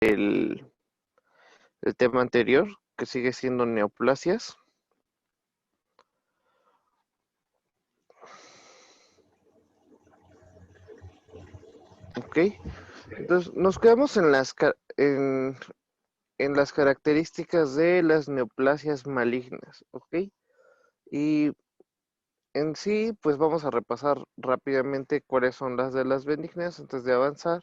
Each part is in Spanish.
el tema anterior, que sigue siendo neoplasias. Ok, entonces nos quedamos en las características de las neoplasias malignas, ¿ok? Y en sí, pues vamos a repasar rápidamente cuáles son las de las benignas antes de avanzar.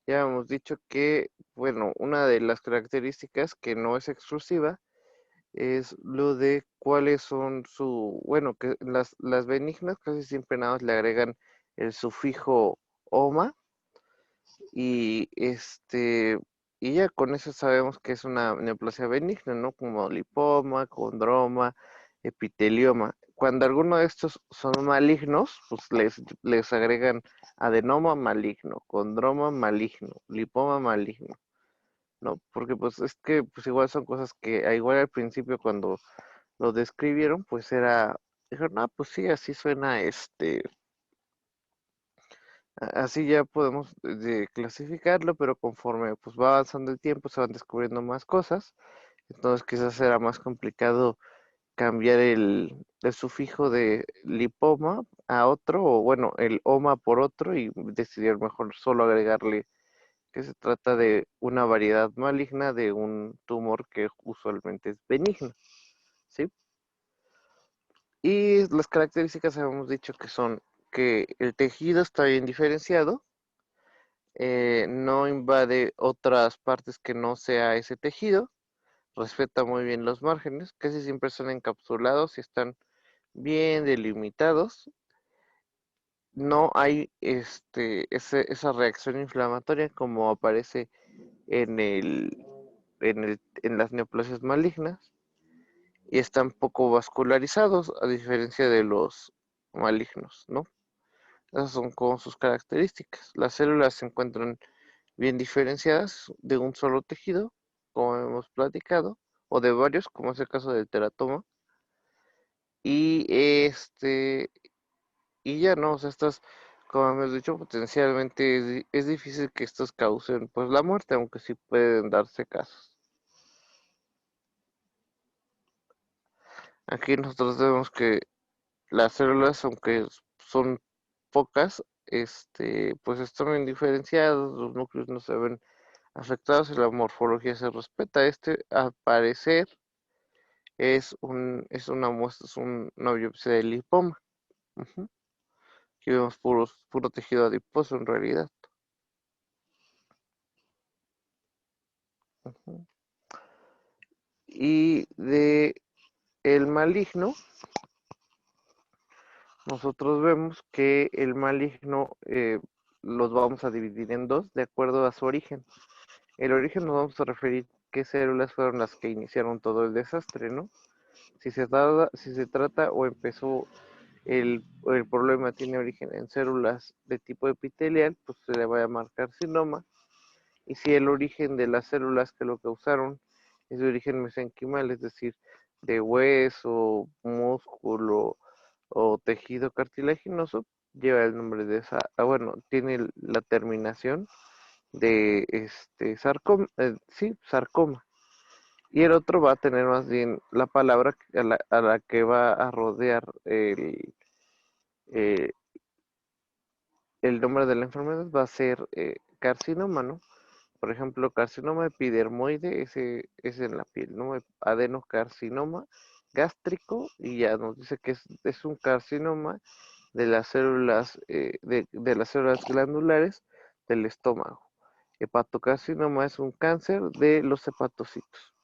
Ya hemos dicho que, bueno, una de las características que no es exclusiva es lo de cuáles son bueno, que las benignas casi siempre nada más le agregan el sufijo oma y y ya con eso sabemos que es una neoplasia benigna, ¿no? Como lipoma, condroma, epitelioma. Cuando alguno de estos son malignos, pues les agregan adenoma maligno, condroma maligno, lipoma maligno, ¿no? Porque pues es que pues igual son cosas que igual al principio cuando lo describieron, pues dijeron, ah, pues sí, así suena así ya podemos clasificarlo, pero conforme pues va avanzando el tiempo se van descubriendo más cosas, entonces quizás será más complicado cambiar el sufijo de lipoma a otro, o bueno, el oma por otro y decidir mejor solo agregarle que se trata de una variedad maligna de un tumor que usualmente es benigno, ¿sí? Y las características habíamos dicho que son que el tejido está bien diferenciado, no invade otras partes que no sea ese tejido, respeta muy bien los márgenes, casi siempre son encapsulados y están bien delimitados. No hay esa reacción inflamatoria como aparece en en las neoplasias malignas y están poco vascularizados a diferencia de los malignos, ¿no? Esas son como sus características. Las células se encuentran bien diferenciadas de un solo tejido, como hemos platicado, o de varios, como es el caso del teratoma. Y y ya no, o sea, estas, como hemos dicho, potencialmente es difícil que estos causen pues la muerte, aunque sí pueden darse casos. Aquí nosotros vemos que las células, aunque son pocas, pues están bien diferenciadas, los núcleos no se ven afectados y la morfología se respeta. Al parecer, es una muestra, una biopsia de lipoma. Ujú. Aquí vemos puro tejido adiposo en realidad. Ujú. Y de el maligno, nosotros vemos que el maligno los vamos a dividir en dos de acuerdo a su origen. El origen nos vamos a referir qué células fueron las que iniciaron todo el desastre, ¿no? Si se trata o empezó el problema tiene origen en células de tipo epitelial, pues se le va a llamar carcinoma. Y si el origen de las células que lo causaron es de origen mesenquimal, es decir, de hueso, músculo o tejido cartilaginoso, lleva el nombre de bueno, tiene la terminación de sarcoma, sí, sarcoma. Y el otro va a tener más bien la palabra a la que va a rodear eh, el nombre de la enfermedad va a ser carcinoma, ¿no? Por ejemplo, carcinoma epidermoide, ese es en la piel, ¿no? Adenocarcinoma gástrico, y ya nos dice que es un carcinoma de las células, de las células glandulares del estómago. Hepatocarcinoma es un cáncer de los hepatocitos.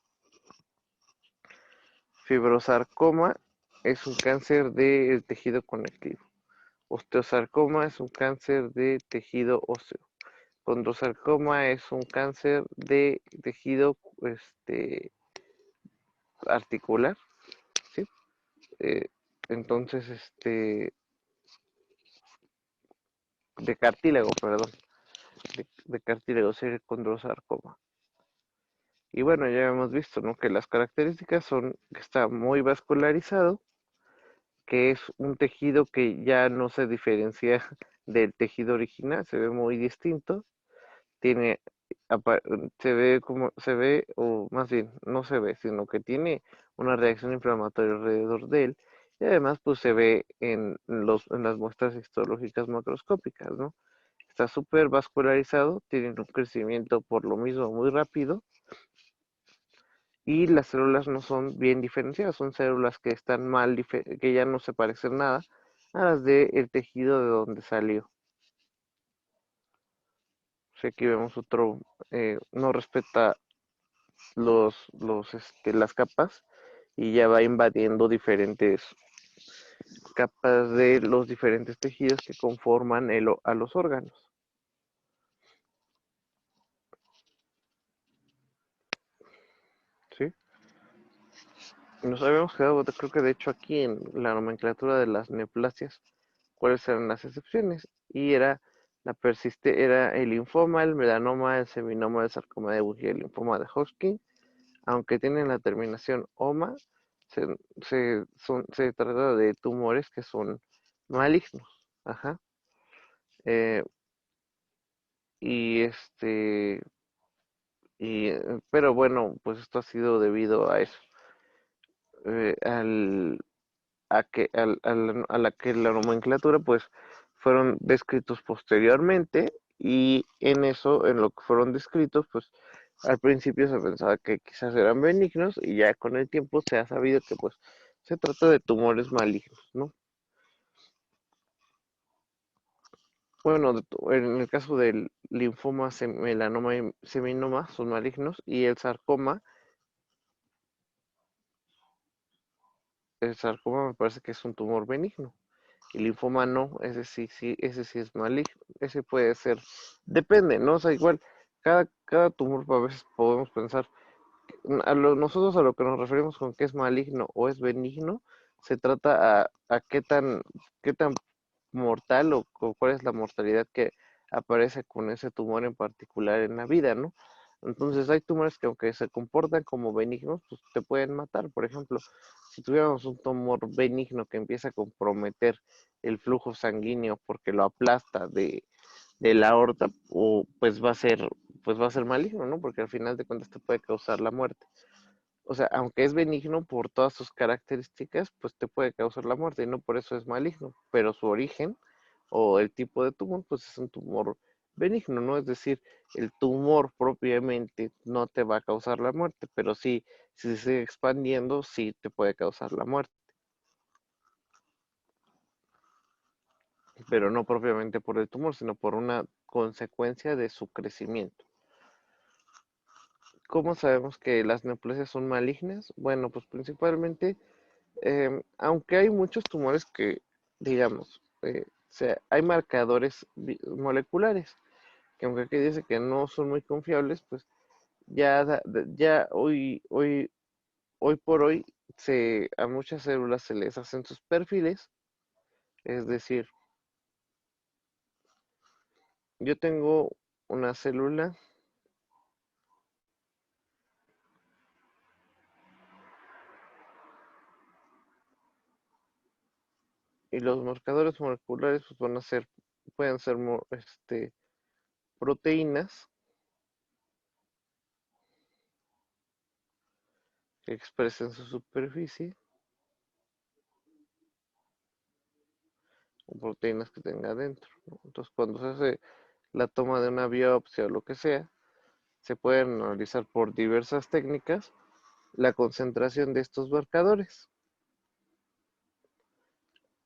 Fibrosarcoma es un cáncer del tejido conectivo. Osteosarcoma es un cáncer de tejido óseo. Condrosarcoma es un cáncer de tejido articular, ¿sí? Eh, entonces, de cartílago, perdón, de cartílago sería el condrosarcoma. Y bueno, ya hemos visto, ¿no? Que las características son que está muy vascularizado, que es un tejido que ya no se diferencia del tejido original, se ve muy distinto, tiene se ve como se ve, o más bien no se ve, sino que tiene una reacción inflamatoria alrededor de él, y además pues se ve en las muestras histológicas macroscópicas, ¿no? Está súper vascularizado, tienen un crecimiento por lo mismo muy rápido, y las células no son bien diferenciadas, son células que están que ya no se parecen nada a las del tejido de donde salió. Sí, aquí vemos otro, no respeta las capas y ya va invadiendo diferentes capas de los diferentes tejidos que conforman a los órganos. ¿Sí? Nos habíamos quedado, creo que de hecho aquí en la nomenclatura de las neoplasias, cuáles eran las excepciones. Y era el linfoma, el melanoma, el seminoma, el sarcoma de Busch y el linfoma de Hodgkin. Aunque tienen la terminación OMA, se trata de tumores que son malignos. Ajá. Eh, y pero bueno, pues esto ha sido debido a eso, al, a la que la nomenclatura, pues fueron descritos posteriormente, y en eso, en lo que fueron descritos, pues al principio se pensaba que quizás eran benignos, y ya con el tiempo se ha sabido que pues se trata de tumores malignos, ¿no? Bueno, en el caso del linfoma, melanoma y seminoma son malignos, y el sarcoma me parece que es un tumor benigno. El linfoma no, ese sí es maligno. Ese puede ser, depende, ¿no? O sea, igual, cada tumor a veces podemos pensar, nosotros a lo que nos referimos con que es maligno o es benigno, se trata a qué tan mortal o cuál es la mortalidad que aparece con ese tumor en particular en la vida, ¿no? Entonces hay tumores que aunque se comportan como benignos, pues te pueden matar. Por ejemplo, si tuviéramos un tumor benigno que empieza a comprometer el flujo sanguíneo porque lo aplasta de la aorta, pues va a ser maligno, ¿no? Porque al final de cuentas te puede causar la muerte. O sea, aunque es benigno por todas sus características, pues te puede causar la muerte y no por eso es maligno, pero su origen o el tipo de tumor, pues es un tumor benigno, ¿no? Es decir, el tumor propiamente no te va a causar la muerte, pero sí, si se sigue expandiendo, sí te puede causar la muerte, pero no propiamente por el tumor, sino por una consecuencia de su crecimiento. ¿Cómo sabemos que las neoplasias son malignas? Bueno, pues principalmente, aunque hay muchos tumores que, digamos, hay marcadores moleculares, que aunque aquí dice que no son muy confiables, pues ya hoy por hoy, a muchas células se les hacen sus perfiles. Es decir, yo tengo una célula y los marcadores moleculares pues pueden ser proteínas que expresen su superficie, o proteínas que tenga adentro, ¿no? Entonces, cuando se hace la toma de una biopsia o lo que sea, se pueden analizar por diversas técnicas la concentración de estos marcadores.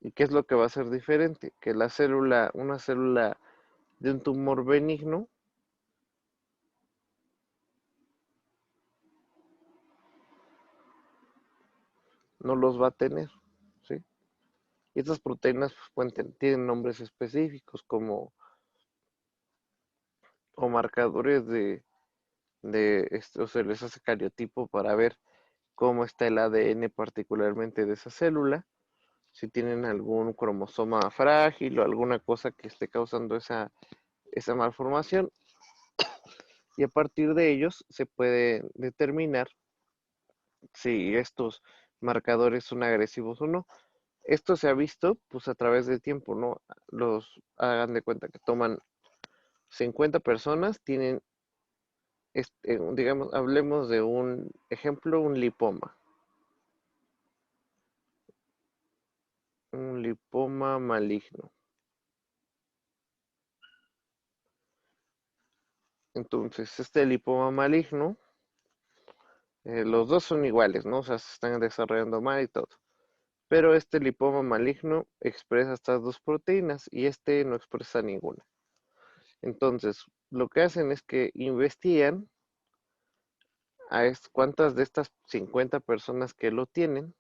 ¿Y qué es lo que va a ser diferente? Que una célula de un tumor benigno, no los va a tener, ¿sí? Y estas proteínas pues, tienen nombres específicos o marcadores o se les hace cariotipo para ver cómo está el ADN particularmente de esa célula, si tienen algún cromosoma frágil o alguna cosa que esté causando esa malformación, y a partir de ellos se puede determinar si estos marcadores son agresivos o no. Esto se ha visto pues a través del tiempo, ¿no? Hagan de cuenta que toman 50 personas, tienen digamos, hablemos de un ejemplo, un lipoma maligno. Entonces, este lipoma maligno, los dos son iguales, ¿no? O sea, se están desarrollando mal y todo. Pero este lipoma maligno expresa estas dos proteínas y este no expresa ninguna. Entonces, lo que hacen es que investigan cuántas de estas 50 personas que lo tienen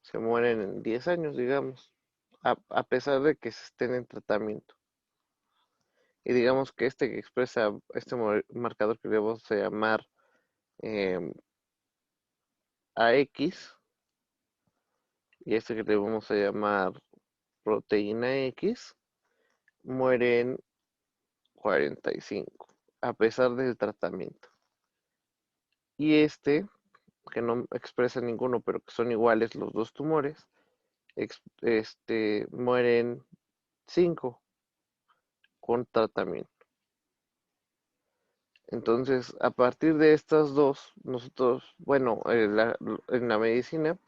se mueren en 10 años, digamos, a pesar de que se estén en tratamiento. Y digamos que este que expresa este marcador que le vamos a llamar em, AX y este que le vamos a llamar proteína X, mueren 45 a pesar del tratamiento. Y este, que no expresa ninguno, pero que son iguales los dos tumores, mueren 5 con tratamiento. Entonces, a partir de estas dos, nosotros, bueno, en la medicina,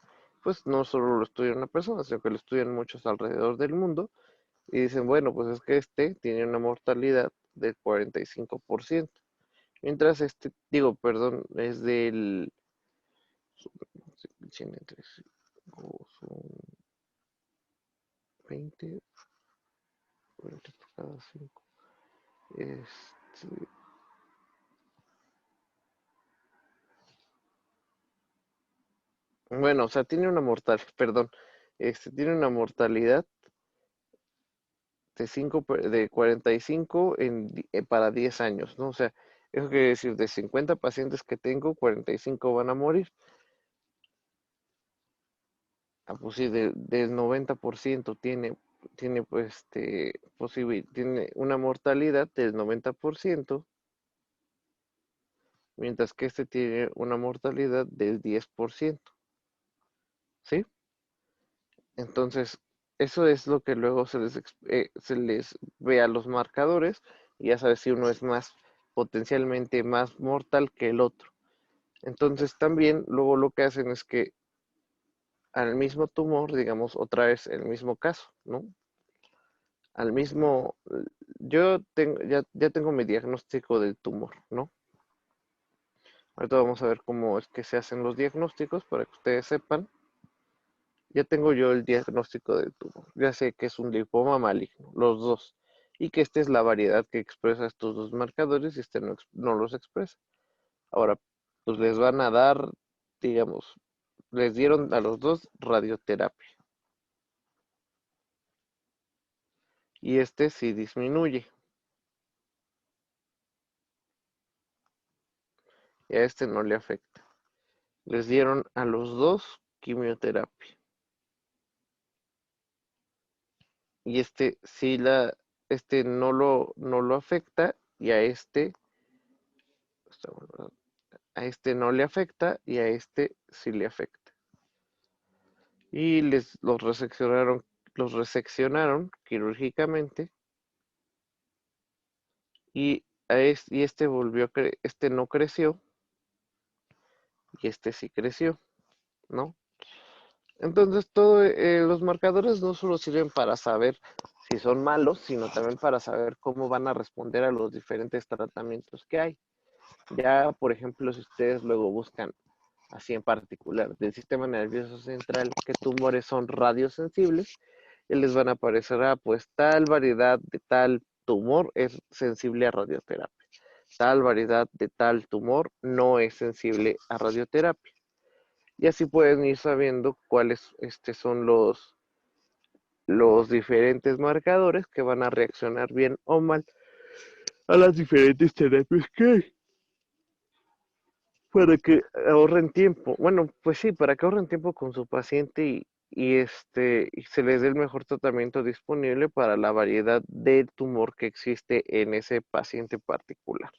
pues no solo lo estudia una persona, sino que lo estudian muchos alrededor del mundo y dicen, bueno, pues es que este tiene una mortalidad del 45%, mientras digo, perdón, es del 100 entre 5 son 20, 20 por cada 5. Este, bueno, o sea, tiene una mortalidad, perdón, tiene una mortalidad de 45 para 10 años, ¿no? O sea, eso quiere decir, de 50 pacientes que tengo, 45 van a morir. Ah, pues sí, del 90% tiene pues tiene una mortalidad del 90%, mientras que este tiene una mortalidad del 10%, ¿sí? Entonces, eso es lo que luego se les ve a los marcadores y ya sabes si uno es más potencialmente más mortal que el otro. Entonces, también luego lo que hacen es que al mismo tumor, digamos otra vez el mismo caso, ¿no? Al mismo, ya tengo mi diagnóstico del tumor, ¿no? Ahorita vamos a ver cómo es que se hacen los diagnósticos para que ustedes sepan. Ya tengo yo el diagnóstico del tumor. Ya sé que es un linfoma maligno, los dos. Y que esta es la variedad que expresa estos dos marcadores y este no los expresa. Ahora, pues les van a dar, digamos, les dieron a los dos radioterapia. Y este sí disminuye. Y a este no le afecta. Les dieron a los dos quimioterapia. Y este no lo afecta y a este no le afecta y a este sí le afecta. Y los reseccionaron quirúrgicamente y este no creció y este sí creció, ¿no? Entonces, los marcadores no solo sirven para saber si son malos, sino también para saber cómo van a responder a los diferentes tratamientos que hay. Ya, por ejemplo, si ustedes luego buscan así en particular del sistema nervioso central, qué tumores son radiosensibles, y les van a aparecer, pues tal variedad de tal tumor es sensible a radioterapia. Tal variedad de tal tumor no es sensible a radioterapia. Y así pueden ir sabiendo cuáles son los diferentes marcadores que van a reaccionar bien o mal a las diferentes terapias que hay. Para que ahorren tiempo. Bueno, pues sí, para que ahorren tiempo con su paciente y se les dé el mejor tratamiento disponible para la variedad de tumor que existe en ese paciente particular.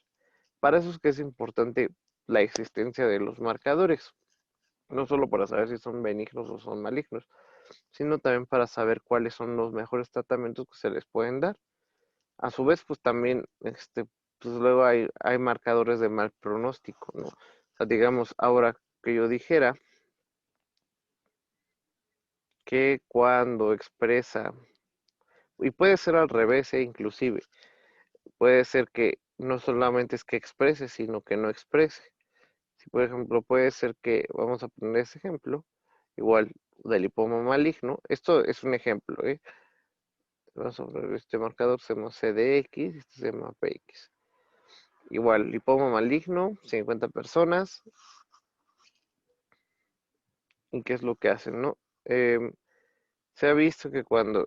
Para eso es que es importante la existencia de los marcadores, no solo para saber si son benignos o son malignos, sino también para saber cuáles son los mejores tratamientos que se les pueden dar. A su vez, pues también pues luego hay marcadores de mal pronóstico, ¿no? O sea, digamos, ahora que yo dijera que cuando expresa, y puede ser al revés, inclusive, puede ser que no solamente es que exprese, sino que no exprese. Si por ejemplo puede ser que, vamos a poner ese ejemplo, igual del lipoma maligno, esto es un ejemplo, ¿eh? Vamos a poner este marcador, se llama CDX, este se llama PX. Igual, lipoma maligno, 50 personas, ¿y qué es lo que hacen, no? Se ha visto que cuando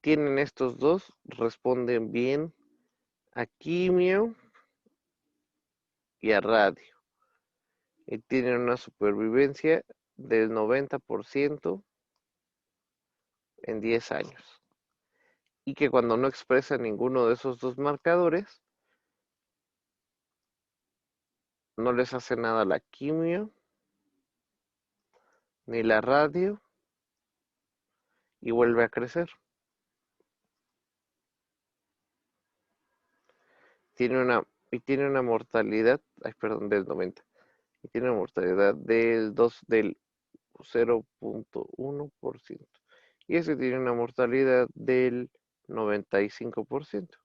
tienen estos dos, responden bien a quimio y a radio, y tienen una supervivencia del 90% en 10 años. Y que cuando no expresa ninguno de esos dos marcadores, no les hace nada la quimio ni la radio y vuelve a crecer. Tiene una mortalidad, ay, perdón, del 90. Y tiene una mortalidad del 0.1%. Y ese tiene una mortalidad del 95%.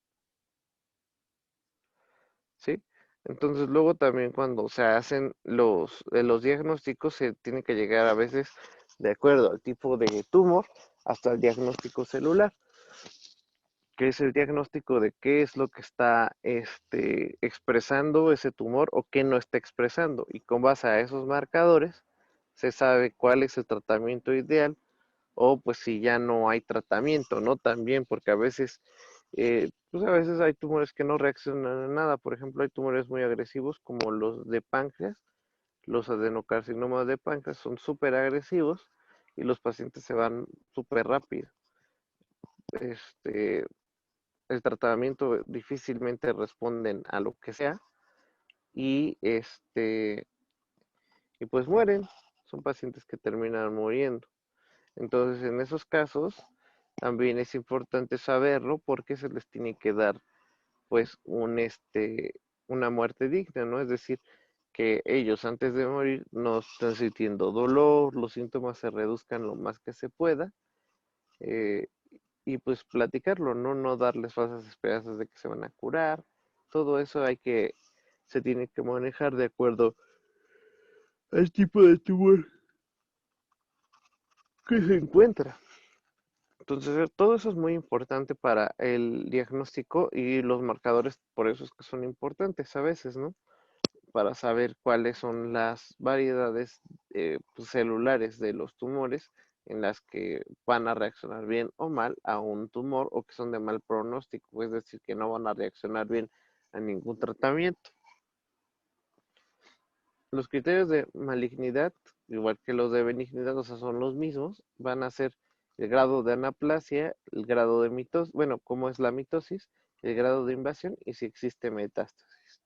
¿Sí? Entonces luego también cuando se hacen los diagnósticos se tiene que llegar a veces de acuerdo al tipo de tumor hasta el diagnóstico celular, que es el diagnóstico de qué es lo que está expresando ese tumor o qué no está expresando. Y con base a esos marcadores se sabe cuál es el tratamiento ideal o pues si ya no hay tratamiento, ¿no? También porque pues a veces hay tumores que no reaccionan a nada. Por ejemplo, hay tumores muy agresivos como los de páncreas. Los adenocarcinomas de páncreas son súper agresivos y los pacientes se van súper rápido. Este, el tratamiento difícilmente responden a lo que sea y y pues mueren. Son pacientes que terminan muriendo. Entonces, en esos casos también es importante saberlo porque se les tiene que dar pues una muerte digna, ¿no? Es decir, que ellos antes de morir no estén sintiendo dolor, los síntomas se reduzcan lo más que se pueda, eh, y pues platicarlo, ¿no? No darles falsas esperanzas de que se van a curar. Todo eso se tiene que manejar de acuerdo al tipo de tumor que se encuentra. Entonces, todo eso es muy importante para el diagnóstico y los marcadores, por eso es que son importantes a veces, ¿no? Para saber cuáles son las variedades pues, celulares de los tumores en las que van a reaccionar bien o mal a un tumor o que son de mal pronóstico, es decir, que no van a reaccionar bien a ningún tratamiento. Los criterios de malignidad, igual que los de benignidad, o sea, son los mismos, van a ser el grado de anaplasia, el grado de mitosis, bueno, cómo es la mitosis, el grado de invasión y si existe metástasis.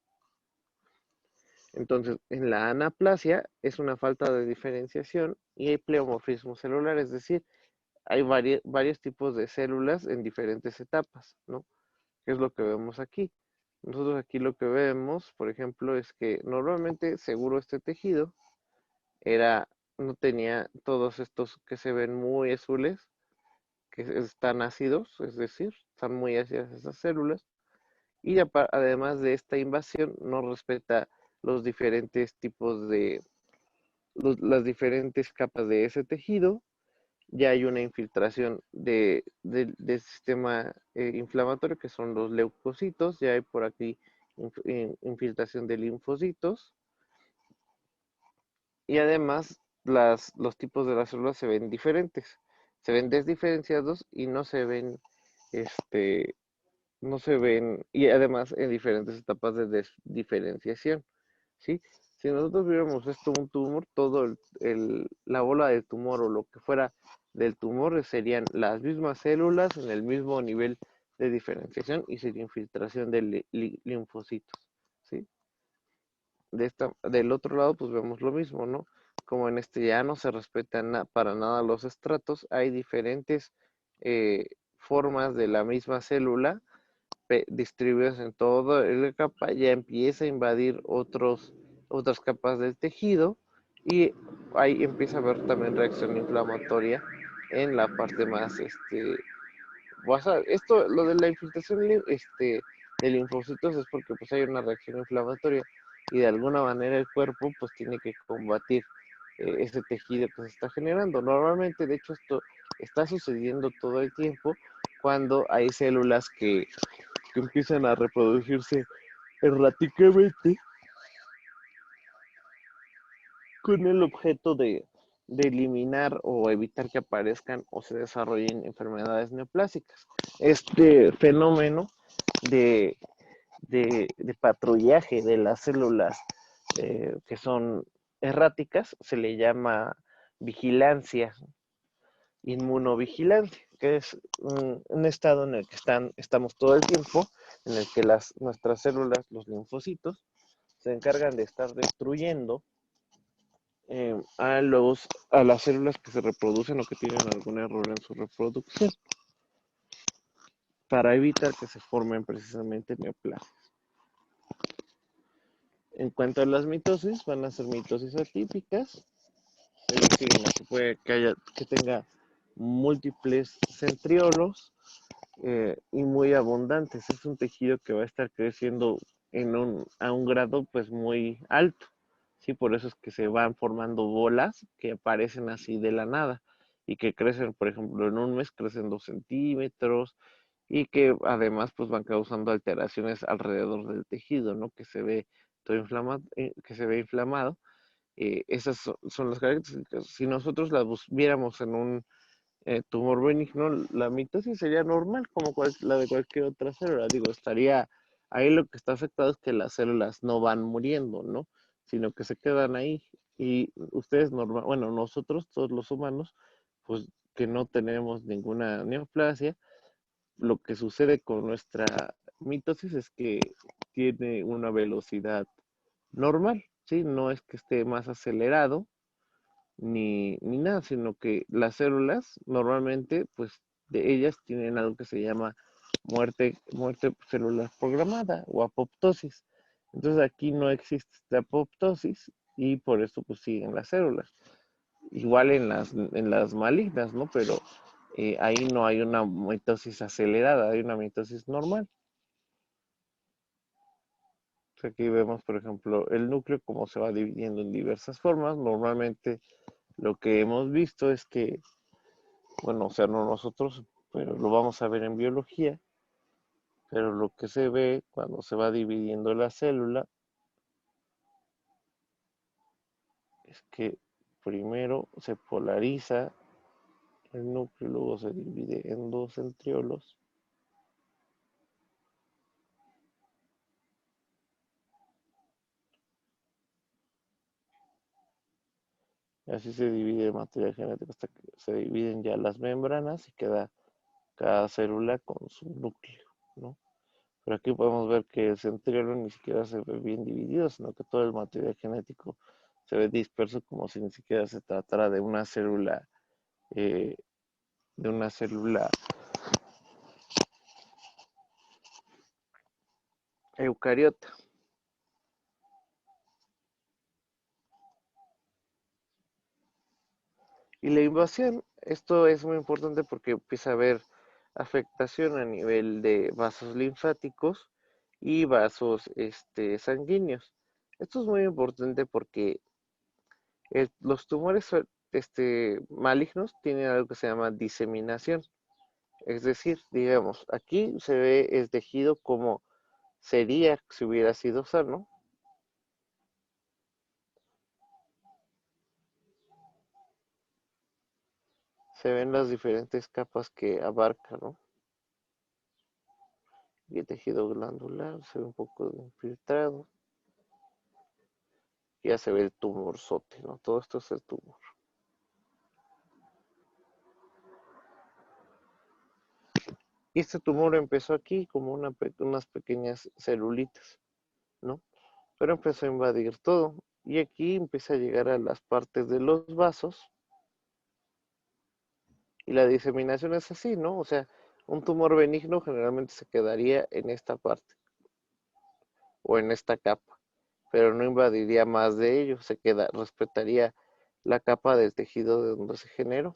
Entonces, en la anaplasia es una falta de diferenciación y hay pleomorfismo celular, es decir, hay varios tipos de células en diferentes etapas, ¿no? ¿Qué es lo que vemos aquí? Nosotros aquí lo que vemos, por ejemplo, es que normalmente seguro este tejido no tenía todos estos que se ven muy azules, que están ácidos, es decir, están muy ácidas esas células, y además de esta invasión no respeta los diferentes tipos las diferentes capas de ese tejido. Ya hay una infiltración del sistema inflamatorio, que son los leucocitos, ya hay por aquí infiltración de linfocitos, y además los tipos de las células se ven diferentes, se ven desdiferenciados y este, no se ven, y además en diferentes etapas de desdiferenciación, ¿sí? Si nosotros viéramos esto un tumor, la bola del tumor o lo que fuera del tumor serían las mismas células en el mismo nivel de diferenciación y sin infiltración de linfocitos, ¿sí? Del otro lado, pues vemos lo mismo, ¿no? Como en ya no se respetan para nada los estratos, hay diferentes formas de la misma célula distribuidas en toda la capa, ya empieza a invadir otras capas del tejido y ahí empieza a haber también reacción inflamatoria en la parte más, esto, lo de la infiltración de linfocitos es porque pues hay una reacción inflamatoria y de alguna manera el cuerpo pues tiene que combatir ese tejido que se está generando. Normalmente, de hecho, esto está sucediendo todo el tiempo cuando hay células que empiezan a reproducirse erráticamente con el objeto de eliminar o evitar que aparezcan o se desarrollen enfermedades neoplásicas. Este fenómeno de, de patrullaje de las células que son erráticas se le llama vigilancia, inmunovigilancia, que es un estado en el que estamos todo el tiempo, en el que nuestras células, los linfocitos, se encargan de estar destruyendo a las células que se reproducen o que tienen algún error en su reproducción para evitar que se formen precisamente neoplasias. En cuanto a las mitosis, van a ser mitosis atípicas, es decir, que tenga múltiples centriolos y muy abundantes. Es un tejido que va a estar creciendo a un grado pues muy alto. Sí, por eso es que se van formando bolas que aparecen así de la nada y que crecen, por ejemplo, en un mes crecen 2 centímetros y que además pues van causando alteraciones alrededor del tejido, ¿no? Que se ve todo inflamado, que se ve inflamado. Esas son las características. Si nosotros las viéramos en un tumor benigno, la mitosis sería normal como la de cualquier otra célula. Digo, ahí lo que está afectado es que las células no van muriendo, ¿no? Sino que se quedan ahí. Y ustedes, bueno, nosotros, todos los humanos, pues que no tenemos ninguna neoplasia, lo que sucede con nuestra mitosis es que tiene una velocidad normal, ¿sí? No es que esté más acelerado ni nada, sino que las células normalmente, pues de ellas tienen algo que se llama muerte celular programada o apoptosis. Entonces aquí no existe esta apoptosis y por eso pues siguen las células. Igual en las malignas, ¿no? Pero ahí no hay una mitosis acelerada, hay una mitosis normal. Aquí vemos, por ejemplo, el núcleo, cómo se va dividiendo en diversas formas. Normalmente lo que hemos visto es que, bueno, o sea, no nosotros, pero lo vamos a ver en biología, pero lo que se ve cuando se va dividiendo la célula es que primero se polariza el núcleo, luego se divide en dos centriolos. Y así se divide el material genético hasta que se dividen ya las membranas y queda cada célula con su núcleo, ¿no? Pero aquí podemos ver que el centriolo ni siquiera se ve bien dividido, sino que todo el material genético se ve disperso como si ni siquiera se tratara eh, de una célula eucariota. Y la invasión, esto es muy importante porque empieza a haber afectación a nivel de vasos linfáticos y vasos sanguíneos. Esto es muy importante porque los tumores malignos tienen algo que se llama diseminación. Es decir, digamos, aquí se ve el tejido como sería si hubiera sido sano. Se ven las diferentes capas que abarca, ¿no? Y el tejido glandular se ve un poco infiltrado. Ya se ve el tumorzote, ¿no? Todo esto es el tumor. Y este tumor empezó aquí como unas pequeñas celulitas, ¿no? Pero empezó a invadir todo. Y aquí empieza a llegar a las partes de los vasos. Y la diseminación es así, ¿no? O sea, Un tumor benigno generalmente se quedaría en esta parte o en esta capa, pero no invadiría más de ello, respetaría la capa del tejido de donde se generó,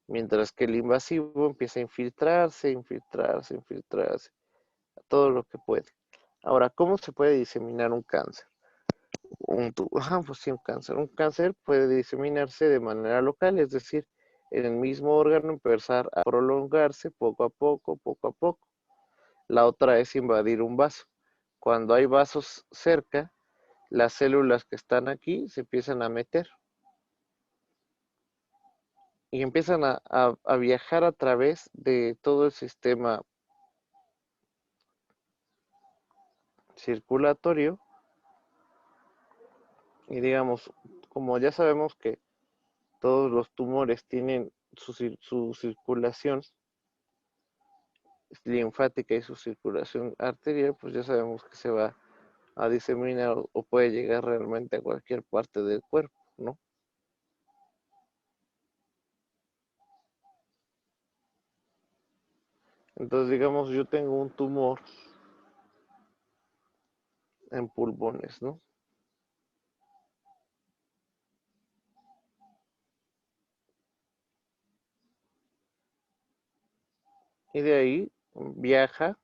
mientras que el invasivo empieza a infiltrarse, infiltrarse, infiltrarse, a todo lo que puede. Ahora, ¿cómo se puede diseminar un cáncer? Pues sí, un cáncer. Un cáncer puede diseminarse de manera local, es decir, en el mismo órgano empezar a prolongarse poco a poco, poco a poco. La otra es invadir un vaso. Cuando hay vasos cerca, las células que están aquí se empiezan a meter y empiezan a viajar a través de todo el sistema circulatorio y digamos, como ya sabemos que todos los tumores tienen su circulación linfática y su circulación arterial, pues ya sabemos que se va a diseminar o puede llegar realmente a cualquier parte del cuerpo, ¿no? Entonces, digamos, yo tengo un tumor en pulmones, ¿no? Y de ahí viaja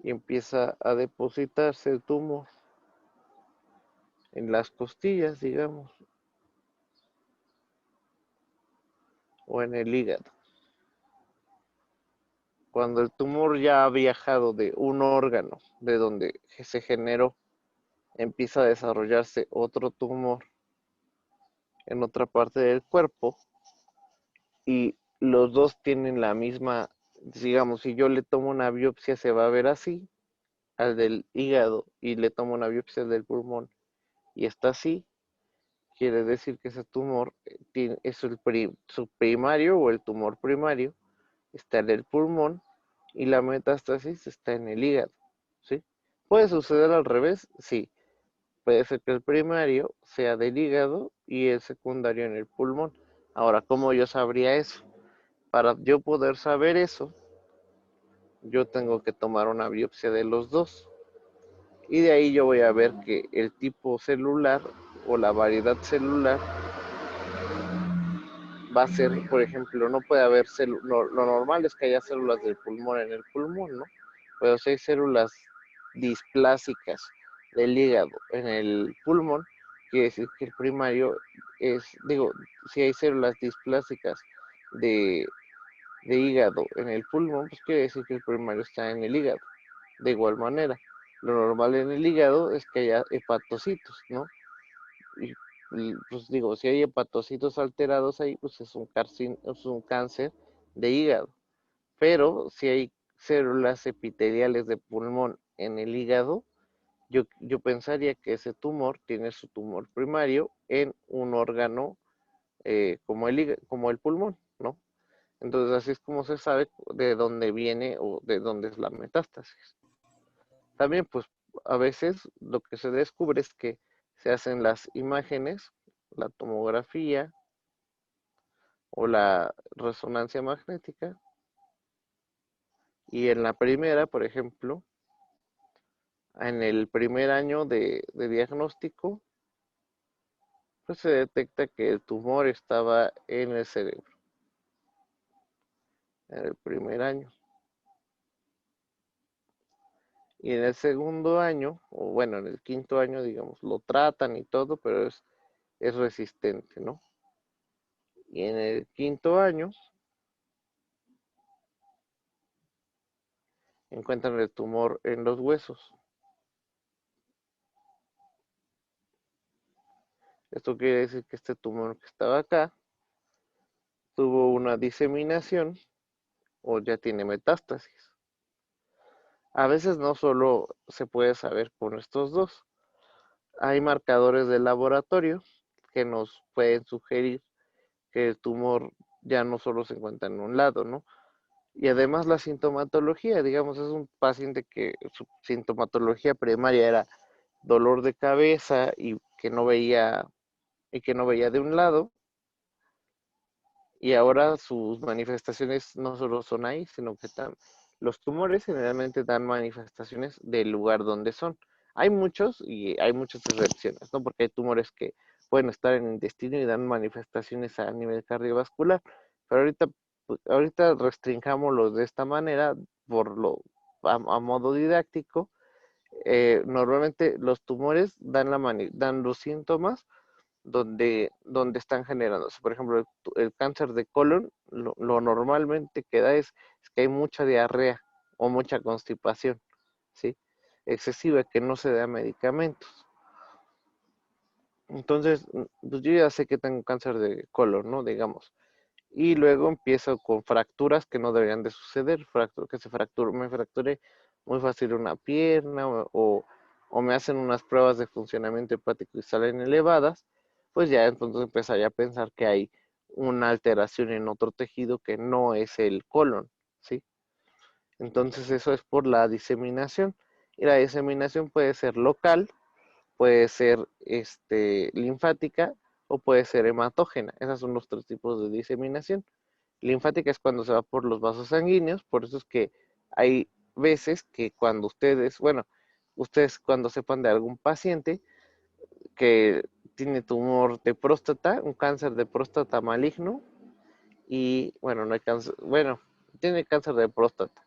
y empieza a depositarse el tumor en las costillas, digamos, o en el hígado. Cuando el tumor ya ha viajado de un órgano de donde se generó, empieza a desarrollarse otro tumor en otra parte del cuerpo y los dos tienen la misma, digamos, si yo le tomo una biopsia se va a ver así, al del hígado, y le tomo una biopsia del pulmón y está así, quiere decir que ese tumor es su primario o el tumor primario, está en el pulmón y la metástasis está en el hígado, ¿sí? ¿Puede suceder al revés? Sí. Puede ser que el primario sea del hígado y el secundario en el pulmón. Ahora, ¿cómo yo sabría eso? Para yo poder saber eso, yo tengo que tomar una biopsia de los dos. Y de ahí yo voy a ver que el tipo celular o la variedad celular va a ser, por ejemplo, no puede haber lo normal es que haya células del pulmón en el pulmón, ¿no? Pero si hay células displásicas del hígado en el pulmón, quiere decir que el primario si hay células displásicas de, de hígado en el pulmón, pues quiere decir que el primario está en el hígado. De igual manera, lo normal en el hígado es que haya hepatocitos, ¿no? Y pues digo, si hay hepatocitos alterados ahí, pues es un cáncer de hígado. Pero si hay células epiteliales de pulmón en el hígado, yo pensaría que ese tumor tiene su tumor primario en un órgano como el pulmón, ¿no? Entonces así es como se sabe de dónde viene o de dónde es la metástasis. También pues a veces lo que se descubre es que se hacen las imágenes, la tomografía o la resonancia magnética y en la primera, por ejemplo, en el primer año de diagnóstico, pues se detecta que el tumor estaba en el cerebro, en el primer año. Y en el segundo año, o bueno, en el quinto año, digamos, lo tratan y todo, pero es resistente, ¿no? Y en el quinto año encuentran el tumor en los huesos. Esto quiere decir que este tumor que estaba acá tuvo una diseminación o ya tiene metástasis. A veces no solo se puede saber con estos dos, hay marcadores de laboratorio que nos pueden sugerir que el tumor ya no solo se encuentra en un lado, ¿no? Y además la sintomatología, digamos, es un paciente que su sintomatología primaria era dolor de cabeza y que no veía de un lado, Y ahora sus manifestaciones no solo son ahí, sino que los tumores generalmente dan manifestaciones del lugar donde son. Hay muchos y hay muchas excepciones, ¿no? Porque hay tumores que pueden estar en el intestino y dan manifestaciones a nivel cardiovascular. Pero ahorita, ahorita restringámoslo de esta manera a modo didáctico. Normalmente los tumores dan los síntomas donde están generándose. Por ejemplo, el cáncer de colon, lo normalmente que da es que hay mucha diarrea o mucha constipación, ¿sí? Excesiva, que no se da medicamentos. Entonces, pues yo ya sé que tengo cáncer de colon, ¿no? Digamos. Y luego empiezo con fracturas que no deberían de suceder, me fracturé muy fácil una pierna o me hacen unas pruebas de funcionamiento hepático y salen elevadas, pues ya entonces empezaría a pensar que hay una alteración en otro tejido que no es el colon, ¿sí? Entonces eso es por la diseminación. Y la diseminación puede ser local, puede ser linfática o puede ser hematógena. Esos son los tres tipos de diseminación. Linfática es cuando se va por los vasos sanguíneos, por eso es que hay veces que cuando ustedes cuando sepan de algún paciente que tiene tumor de próstata, un cáncer de próstata maligno, y bueno, no hay cáncer, bueno, tiene cáncer de próstata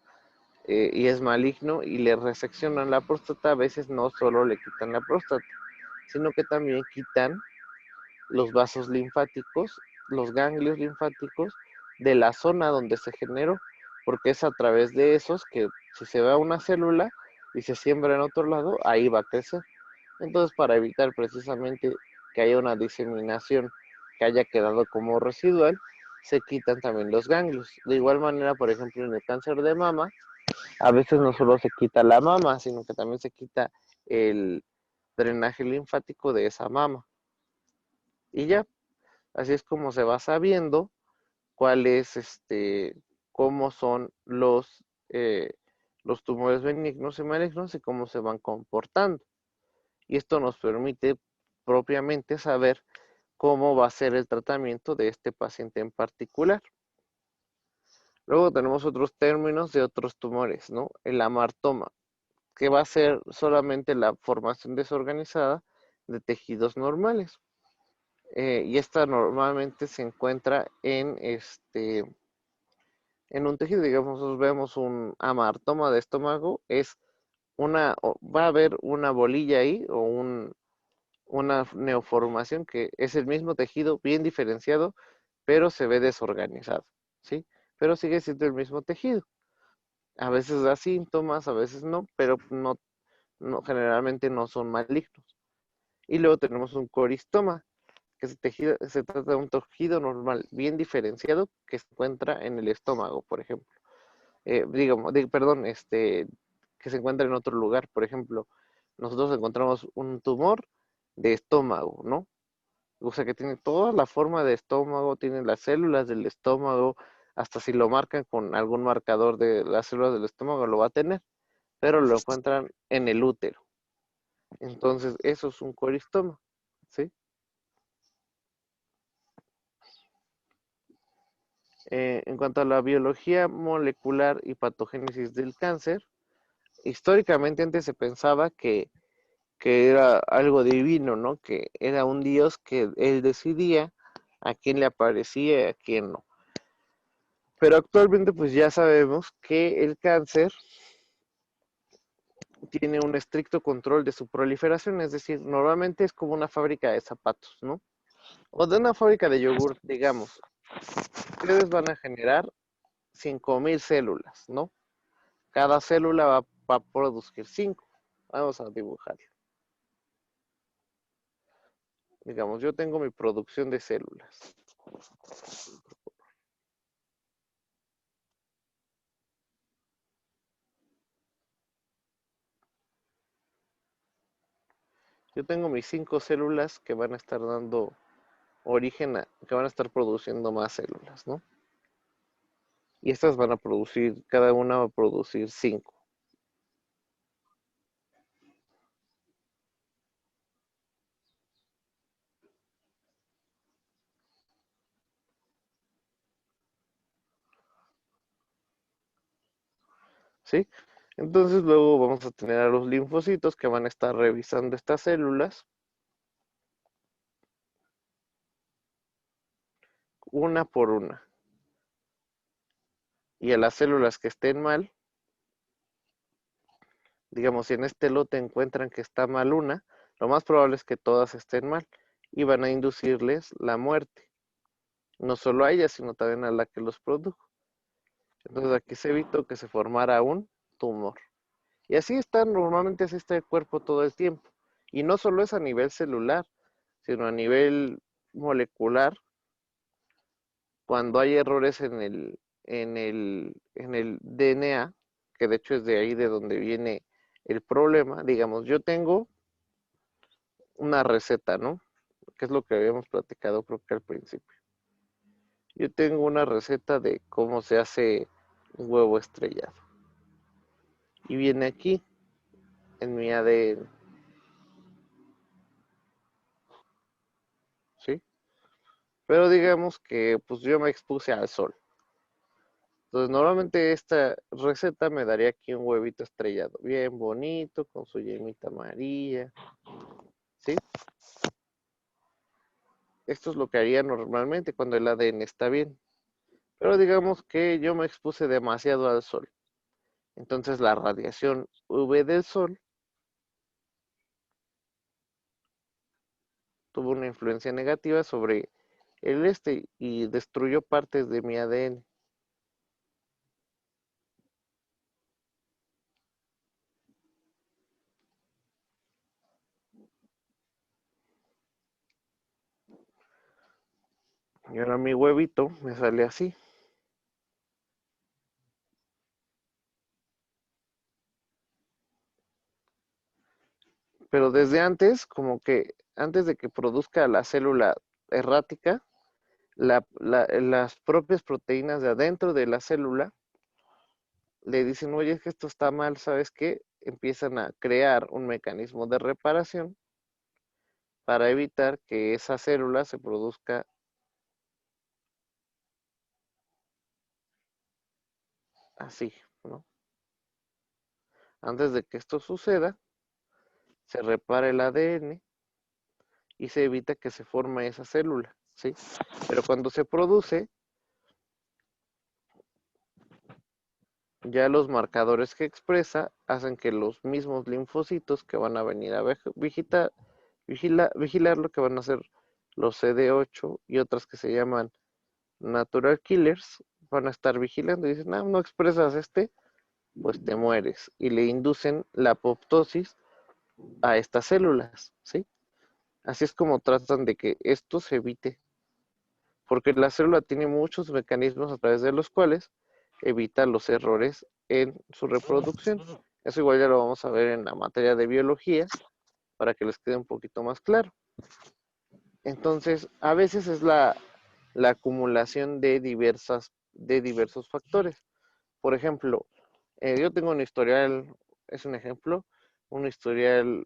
y es maligno y le reseccionan la próstata, a veces no solo le quitan la próstata, sino que también quitan los vasos linfáticos, los ganglios linfáticos de la zona donde se generó, porque es a través de esos que si se va una célula y se siembra en otro lado, ahí va a crecer. Entonces, para evitar precisamente que haya una diseminación que haya quedado como residual, se quitan también los ganglios. De igual manera, por ejemplo, en el cáncer de mama, a veces no solo se quita la mama, sino que también se quita el drenaje linfático de esa mama. Y ya, así es como se va sabiendo cuál es cómo son los tumores benignos y malignos y cómo se van comportando. Y esto nos permite propiamente saber cómo va a ser el tratamiento de este paciente en particular. Luego tenemos otros términos de otros tumores, ¿no? El amartoma, que va a ser solamente la formación desorganizada de tejidos normales. Y esta normalmente se encuentra en un tejido, digamos, nosotros vemos un amartoma de estómago, va a haber una bolilla ahí o una neoformación que es el mismo tejido bien diferenciado, pero se ve desorganizado, ¿sí? Pero sigue siendo el mismo tejido. A veces da síntomas, a veces no, pero generalmente no son malignos. Y luego tenemos un coristoma, que se trata de un tejido normal, bien diferenciado, que se encuentra en el estómago, por ejemplo. Perdón, que se encuentra en otro lugar. Por ejemplo, nosotros encontramos un tumor de estómago, ¿no? O sea que tiene toda la forma de estómago, tiene las células del estómago, hasta si lo marcan con algún marcador de las células del estómago lo va a tener, pero lo encuentran en el útero. Entonces, eso es un coristoma, ¿sí? En cuanto a la biología molecular y patogénesis del cáncer, históricamente antes se pensaba que era algo divino, ¿no? Que era un dios que él decidía a quién le aparecía y a quién no. Pero actualmente pues ya sabemos que el cáncer tiene un estricto control de su proliferación, es decir, normalmente es como una fábrica de zapatos, ¿no? O de una fábrica de yogur, digamos. Ustedes van a generar 5,000 células, ¿no? Cada célula va a producir 5. Vamos a dibujar. Digamos, yo tengo mi producción de células. Yo tengo mis 5 células que van a estar dando que van a estar produciendo más células, ¿no? Y estas van a producir, cada una va a producir 5. ¿sí? Entonces luego vamos a tener a los linfocitos que van a estar revisando estas células una por una. Y a las células que estén mal, digamos, si en este lote encuentran que está mal una, lo más probable es que todas estén mal y van a inducirles la muerte. No solo a ellas, sino también a la que los produjo. Entonces aquí se evitó que se formara un tumor. Y así está, normalmente así está el cuerpo todo el tiempo. Y no solo es a nivel celular, sino a nivel molecular, cuando hay errores en el DNA, que de hecho es de ahí de donde viene el problema. Digamos, yo tengo una receta, ¿no? Que es lo que habíamos platicado creo que al principio. Yo tengo una receta de cómo se hace un huevo estrellado. Y viene aquí, en mi ADN, ¿sí? Pero digamos que pues yo me expuse al sol. Entonces normalmente esta receta me daría aquí un huevito estrellado, bien bonito, con su yemita amarilla, ¿sí? Esto es lo que haría normalmente cuando el ADN está bien. Pero digamos que yo me expuse demasiado al sol. Entonces la radiación UV del sol tuvo una influencia negativa sobre el y destruyó partes de mi ADN. Y ahora mi huevito me sale así. Pero desde antes, como que antes de que produzca la célula errática, las propias proteínas de adentro de la célula le dicen, oye, es que esto está mal, ¿sabes qué? Empiezan a crear un mecanismo de reparación para evitar que esa célula se produzca así, ¿no? Antes de que esto suceda, se repara el ADN y se evita que se forme esa célula, ¿sí? Pero cuando se produce, ya los marcadores que expresa hacen que los mismos linfocitos que van a venir a vigilar lo que van a hacer los CD8 y otras que se llaman natural killers, van a estar vigilando y dicen, no, no expresas pues te mueres. Y le inducen la apoptosis a estas células, ¿sí? Así es como tratan de que esto se evite, porque la célula tiene muchos mecanismos a través de los cuales evita los errores en su reproducción. Eso igual ya lo vamos a ver en la materia de biología para que les quede un poquito más claro. Entonces, a veces es la acumulación de diversos factores. Por ejemplo, yo tengo un historial, es un ejemplo, un historial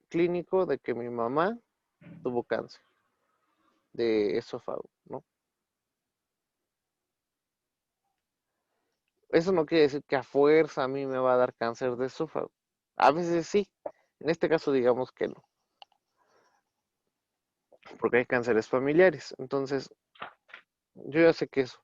clínico de que mi mamá tuvo cáncer de esófago, ¿no? Eso no quiere decir que a fuerza a mí me va a dar cáncer de esófago. A veces sí, en este caso digamos que no, porque hay cánceres familiares. Entonces, yo ya sé que eso.